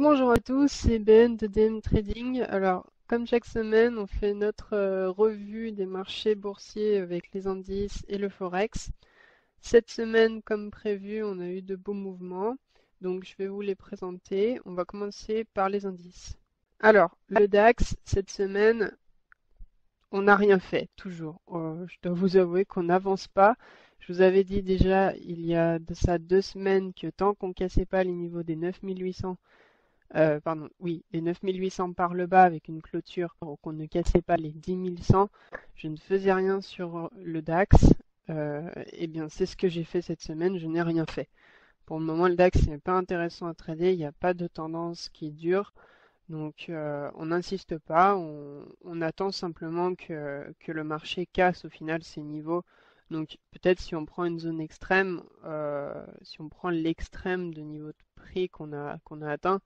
Bonjour à tous, c'est Ben de DM Trading. Alors, comme chaque semaine, on fait notre revue des marchés boursiers avec les indices et le Forex. Cette semaine, comme prévu, on a eu de beaux mouvements, donc je vais vous les présenter. On va commencer par les indices. Alors, le DAX, cette semaine, on n'a rien fait, toujours. Je dois vous avouer qu'on n'avance pas. Je vous avais dit déjà, il y a de ça 2 semaines, que tant qu'on ne cassait pas les niveaux des 9800, les 9800 par le bas avec une clôture pour qu'on ne cassait pas les 10100, je ne faisais rien sur le DAX. Eh bien, c'est ce que j'ai fait cette semaine, je n'ai rien fait. Pour le moment, le DAX n'est pas intéressant à trader, il n'y a pas de tendance qui dure, donc on n'insiste pas, on attend simplement que le marché casse au final ces niveaux. Donc peut-être si on prend une zone extrême, si on prend l'extrême de niveau de prix qu'on a atteint,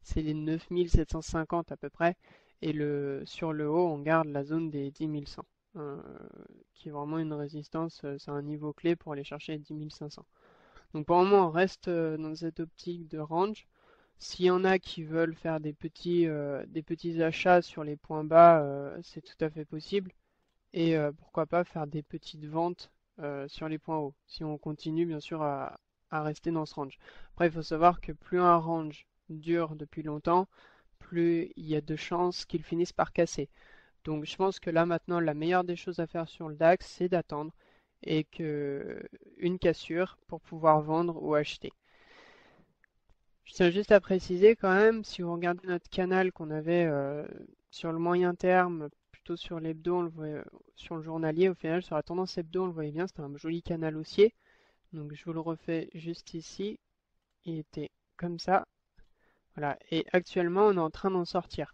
c'est les 9750 à peu près, et sur le haut on garde la zone des 10100, qui est vraiment une résistance, c'est un niveau clé pour aller chercher les 10500. Donc pour le moment on reste dans cette optique de range. S'il y en a qui veulent faire des petits achats sur les points bas, c'est tout à fait possible. Et pourquoi pas faire des petites ventes sur les points hauts, si on continue bien sûr à rester dans ce range. Après, il faut savoir que plus un range dure depuis longtemps, plus il y a de chances qu'il finisse par casser. Donc je pense que là maintenant, la meilleure des choses à faire sur le DAX, c'est d'attendre et une cassure pour pouvoir vendre ou acheter. Je tiens juste à préciser quand même, si vous regardez notre canal qu'on avait sur le moyen terme, plutôt sur l'hebdo, sur le journalier, au final sur la tendance hebdo, on le voyait bien, c'était un joli canal haussier. Donc je vous le refais juste ici, il était comme ça. Voilà, et actuellement on est en train d'en sortir.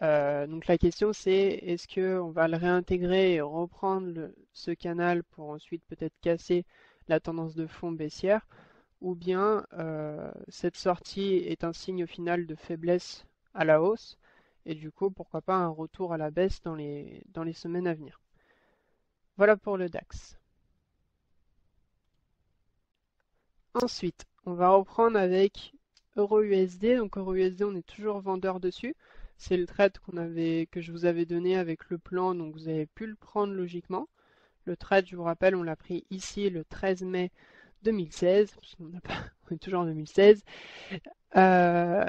Donc la question c'est, est-ce qu'on va le réintégrer et reprendre ce canal pour ensuite peut-être casser la tendance de fond baissière, ou bien cette sortie est un signe au final de faiblesse à la hausse, et du coup pourquoi pas un retour à la baisse dans les semaines à venir. Voilà pour le DAX. Ensuite, on va reprendre avec Euro-USD. Donc Euro-USD, on est toujours vendeur dessus. C'est le trade que je vous avais donné avec le plan, donc vous avez pu le prendre logiquement. Le trade, je vous rappelle, on l'a pris ici le 13 mai 2016, parce qu'on on est toujours en 2016. Euh,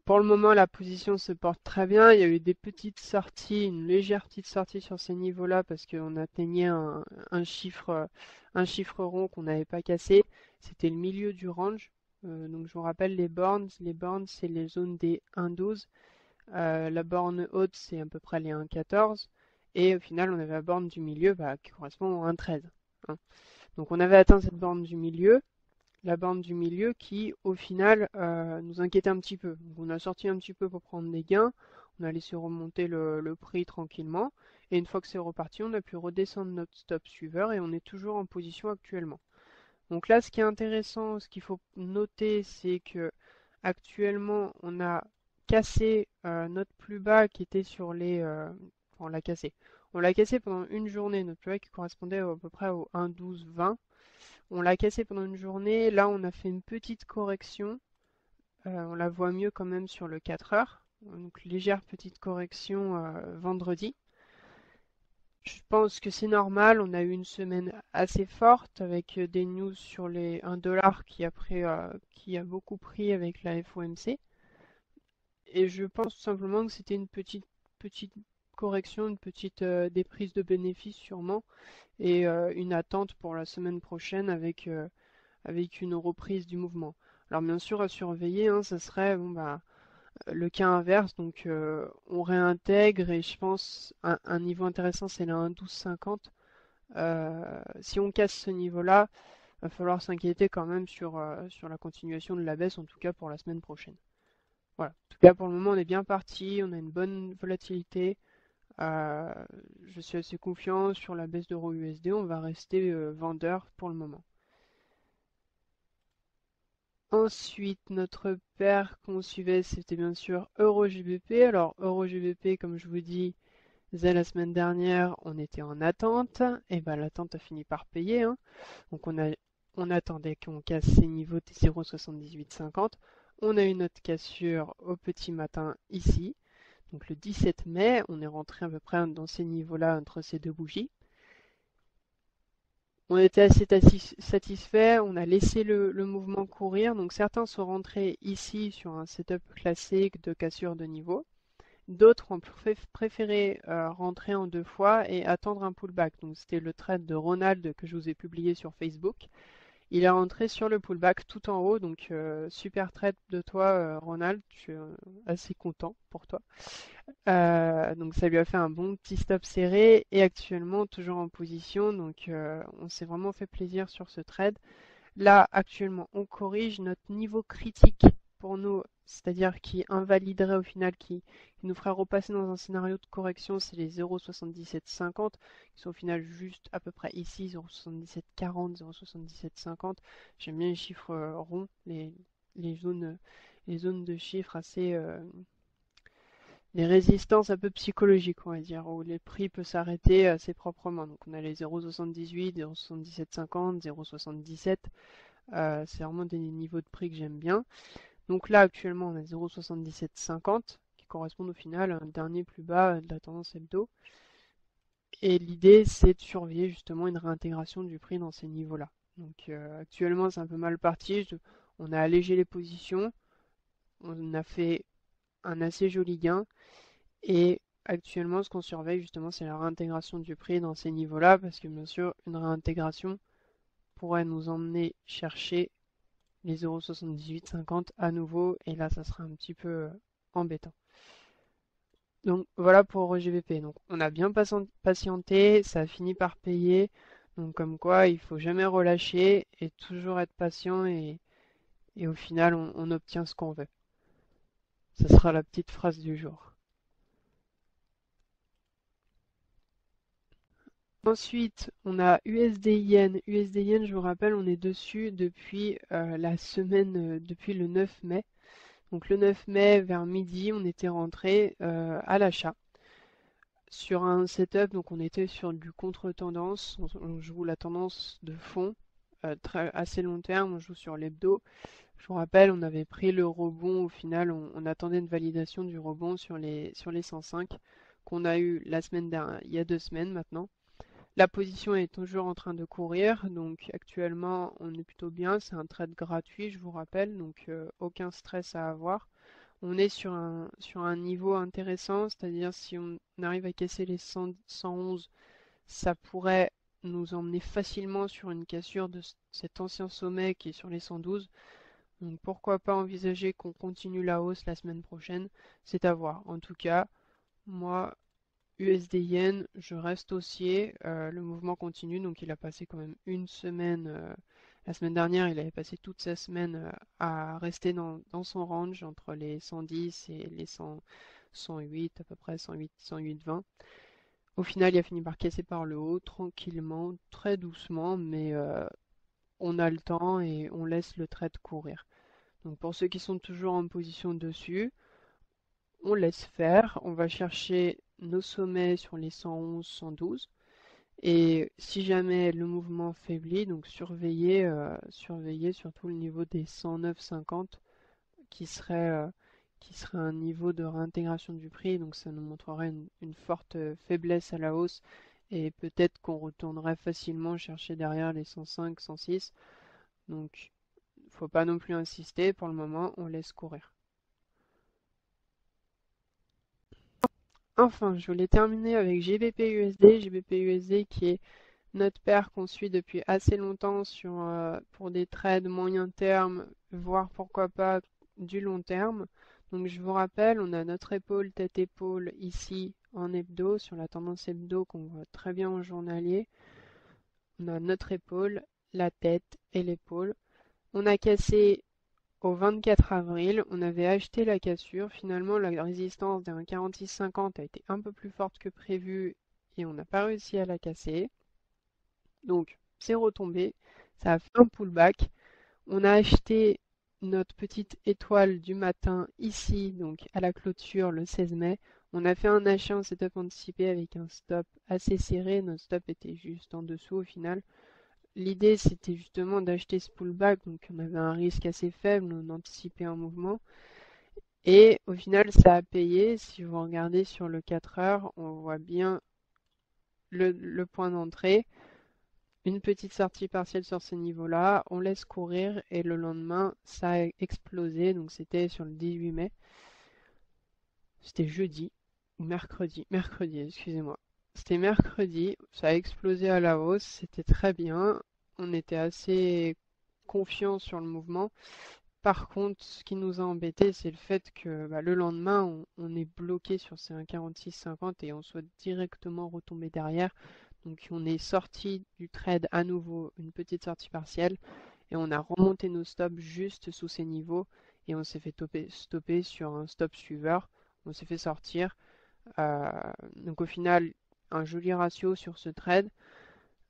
pour le moment, la position se porte très bien. Il y a eu des petites sorties, une légère petite sortie sur ces niveaux-là parce qu'on atteignait un chiffre rond qu'on n'avait pas cassé. C'était le milieu du range. Donc je vous rappelle les bornes. Les bornes, c'est les zones des 1,12. La borne haute, c'est à peu près les 1,14. Et au final, on avait la borne du milieu qui correspond au 1,13, hein. Donc on avait atteint cette borne du milieu, la borne du milieu qui, au final, nous inquiétait un petit peu. Donc, on a sorti un petit peu pour prendre des gains, on a laissé remonter le prix tranquillement, et une fois que c'est reparti, on a pu redescendre notre stop suiveur et on est toujours en position actuellement. Donc là, ce qui est intéressant, ce qu'il faut noter, c'est que actuellement, on a cassé notre plus bas qui était sur on l'a cassé. On l'a cassé pendant une journée, notre plus bas qui correspondait à peu près au 1,12,20. On l'a cassé pendant une journée. Là, on a fait une petite correction. On la voit mieux quand même sur le 4 heures. Donc, légère petite correction vendredi. Je pense que c'est normal. On a eu une semaine assez forte avec des news sur les 1 dollar qui a beaucoup pris avec la FOMC. Et je pense tout simplement que c'était une petite correction, une petite déprise de bénéfices sûrement, et une attente pour la semaine prochaine avec une reprise du mouvement. Alors bien sûr à surveiller, hein, ça serait le cas inverse, donc on réintègre et je pense un niveau intéressant c'est la 1,1250. Si on casse ce niveau-là, va falloir s'inquiéter quand même sur la continuation de la baisse, en tout cas pour la semaine prochaine. Voilà. En tout cas pour le moment on est bien parti, on a une bonne volatilité. Euh, je suis assez confiant sur la baisse d'euro USD, on va rester vendeur pour le moment. Ensuite, notre paire qu'on suivait, c'était bien sûr Euro-GBP. Alors, Euro-GBP, comme je vous dis, la semaine dernière, on était en attente. Et ben, l'attente a fini par payer, hein. Donc, on attendait qu'on casse ces niveaux de 0,7850. on a eu notre cassure au petit matin ici. Donc le 17 mai, on est rentré à peu près dans ces niveaux-là entre ces deux bougies. On était assez satisfait, on a laissé le mouvement courir. Donc certains sont rentrés ici sur un setup classique de cassure de niveau. D'autres ont préféré rentrer en 2 fois et attendre un pullback. Donc c'était le trade de Ronald que je vous ai publié sur Facebook. Il est rentré sur le pullback tout en haut, donc super trade de toi Ronald, je suis assez content pour toi. Donc ça lui a fait un bon petit stop serré et actuellement toujours en position, donc on s'est vraiment fait plaisir sur ce trade. Là actuellement on corrige notre niveau critique pour nous, c'est-à-dire qui invaliderait au final, qui nous ferait repasser dans un scénario de correction, c'est les 0,7750 qui sont au final juste à peu près ici, 0,7740, 0,7750. J'aime bien les chiffres ronds, les zones de chiffres assez les résistances un peu psychologiques, on va dire, où les prix peuvent s'arrêter assez proprement. Donc on a les 0,78, 0,7750, 0,77. C'est vraiment des niveaux de prix que j'aime bien. Donc là actuellement on a 0,7750 qui correspond au final à un dernier plus bas de la tendance hebdo. Et l'idée c'est de surveiller justement une réintégration du prix dans ces niveaux-là. Donc actuellement c'est un peu mal parti. On a allégé les positions. On a fait un assez joli gain. Et actuellement, ce qu'on surveille justement, c'est la réintégration du prix dans ces niveaux-là, parce que bien sûr, une réintégration pourrait nous emmener chercher les 0,7850 à nouveau, et là, ça serait un petit peu embêtant. Donc voilà pour GBP. Donc on a bien patienté, ça a fini par payer. Donc comme quoi, il faut jamais relâcher et toujours être patient et au final, on obtient ce qu'on veut. Ce sera la petite phrase du jour. Ensuite, on a USD-Yen. USD-Yen, je vous rappelle, on est dessus depuis la semaine, depuis le 9 mai. Donc le 9 mai, vers midi, on était rentré à l'achat sur un setup. Donc on était sur du contre-tendance. On joue la tendance de fond, assez long terme. On joue sur l'hebdo. Je vous rappelle, on avait pris le rebond. Au final, on attendait une validation du rebond sur les 105 qu'on a eu la semaine dernière, il y a 2 semaines maintenant. La position est toujours en train de courir, donc actuellement on est plutôt bien, c'est un trade gratuit je vous rappelle, donc aucun stress à avoir. On est sur un niveau intéressant, c'est-à-dire si on arrive à casser les 111, ça pourrait nous emmener facilement sur une cassure de cet ancien sommet qui est sur les 112. Donc pourquoi pas envisager qu'on continue la hausse la semaine prochaine, c'est à voir. En tout cas, moi USD-Yen, je reste haussier, le mouvement continue, donc il a passé quand même une semaine, la semaine dernière il avait passé toute sa semaine à rester dans son range entre les 110 et les 108, à peu près 108, 108,20. Au final il a fini par casser par le haut, tranquillement, très doucement, mais on a le temps et on laisse le trade courir. Donc pour ceux qui sont toujours en position dessus, on laisse faire, on va chercher nos sommets sur les 111, 112 et si jamais le mouvement faiblit, donc surveiller surtout le niveau des 109,50 qui serait un niveau de réintégration du prix, donc ça nous montrerait une forte faiblesse à la hausse et peut-être qu'on retournerait facilement chercher derrière les 105, 106. Donc faut pas non plus insister, pour le moment on laisse courir. Enfin, je voulais terminer avec GBP-USD. GBP-USD qui est notre paire qu'on suit depuis assez longtemps pour des trades moyen terme, voire pourquoi pas du long terme. Donc je vous rappelle, on a notre épaule, tête-épaule ici en hebdo, sur la tendance hebdo qu'on voit très bien en journalier. On a notre épaule, la tête et l'épaule. On a cassé au 24 avril, on avait acheté la cassure. Finalement, la résistance d'un 46,50 a été un peu plus forte que prévu et on n'a pas réussi à la casser. Donc, c'est retombé. Ça a fait un pullback. On a acheté notre petite étoile du matin ici, donc à la clôture le 16 mai. On a fait un achat en setup anticipé avec un stop assez serré. Notre stop était juste en dessous au final. l'idée c'était justement d'acheter ce pullback, donc on avait un risque assez faible, on anticipait un mouvement. Et au final, ça a payé. Si vous regardez sur le 4 heures, on voit bien le point d'entrée. Une petite sortie partielle sur ces niveaux-là, on laisse courir et le lendemain, ça a explosé. Donc c'était sur le 18 mai. C'était jeudi ou mercredi, excusez-moi. C'était mercredi, ça a explosé à la hausse, c'était très bien. On était assez confiant sur le mouvement. Par contre, ce qui nous a embêté, c'est le fait que le lendemain, on est bloqué sur ces 1,4650 et on souhaite directement retomber derrière. Donc on est sorti du trade à nouveau, une petite sortie partielle, et on a remonté nos stops juste sous ces niveaux et on s'est fait stopper sur un stop suiveur. On s'est fait sortir. Euh, donc au final, un joli ratio sur ce trade.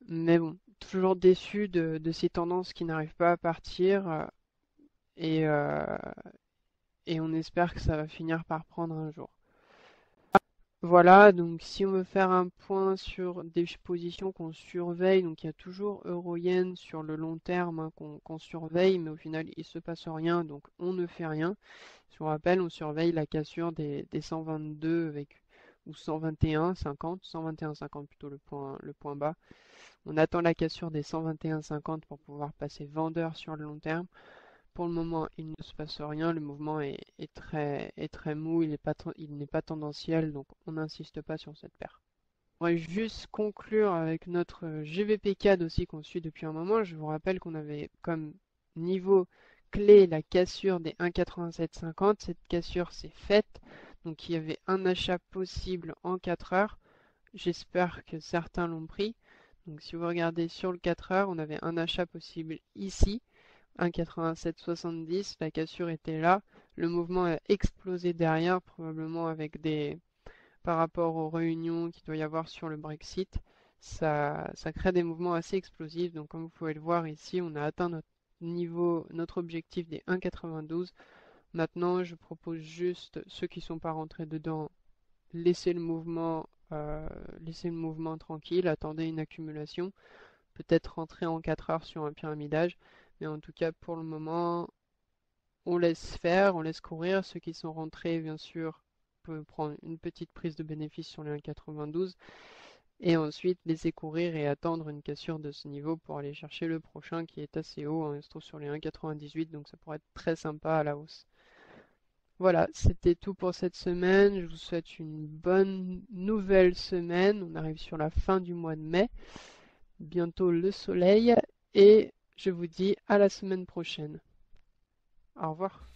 Mais bon, toujours déçu de ces tendances qui n'arrivent pas à partir. Et, euh, et on espère que ça va finir par prendre un jour. Voilà, donc si on veut faire un point sur des positions qu'on surveille, donc il y a toujours euro-yen sur le long terme hein, qu'on surveille, mais au final il se passe rien, donc on ne fait rien. Si on rappelle, on surveille la cassure des 122 avec ou 121,50, 121,50 plutôt le point bas. On attend la cassure des 121,50 pour pouvoir passer vendeur sur le long terme. Pour le moment, il ne se passe rien, le mouvement est très mou, il n'est pas tendanciel, donc on n'insiste pas sur cette paire. On va juste conclure avec notre GVP CAD aussi qu'on suit depuis un moment. Je vous rappelle qu'on avait comme niveau clé la cassure des 1,8750. Cette cassure s'est faite, donc il y avait un achat possible en 4 heures. J'espère que certains l'ont pris. Donc si vous regardez sur le 4 heures, on avait un achat possible ici. 1,8770, la cassure était là, le mouvement a explosé derrière, probablement avec par rapport aux réunions qu'il doit y avoir sur le Brexit, ça crée des mouvements assez explosifs, donc comme vous pouvez le voir ici, on a atteint notre objectif des 1,92. Maintenant, je propose juste ceux qui ne sont pas rentrés dedans, laissez le mouvement, laissez le mouvement tranquille, attendez une accumulation, peut-être rentrer en 4 heures sur un pyramidage. Mais en tout cas, pour le moment, on laisse faire, on laisse courir. Ceux qui sont rentrés, bien sûr, peuvent prendre une petite prise de bénéfice sur les 1,92 et ensuite laisser courir et attendre une cassure de ce niveau pour aller chercher le prochain qui est assez haut. Hein, il se trouve sur les 1,98, donc ça pourrait être très sympa à la hausse. Voilà, c'était tout pour cette semaine. Je vous souhaite une bonne nouvelle semaine. On arrive sur la fin du mois de mai. Bientôt le soleil et je vous dis à la semaine prochaine. Au revoir.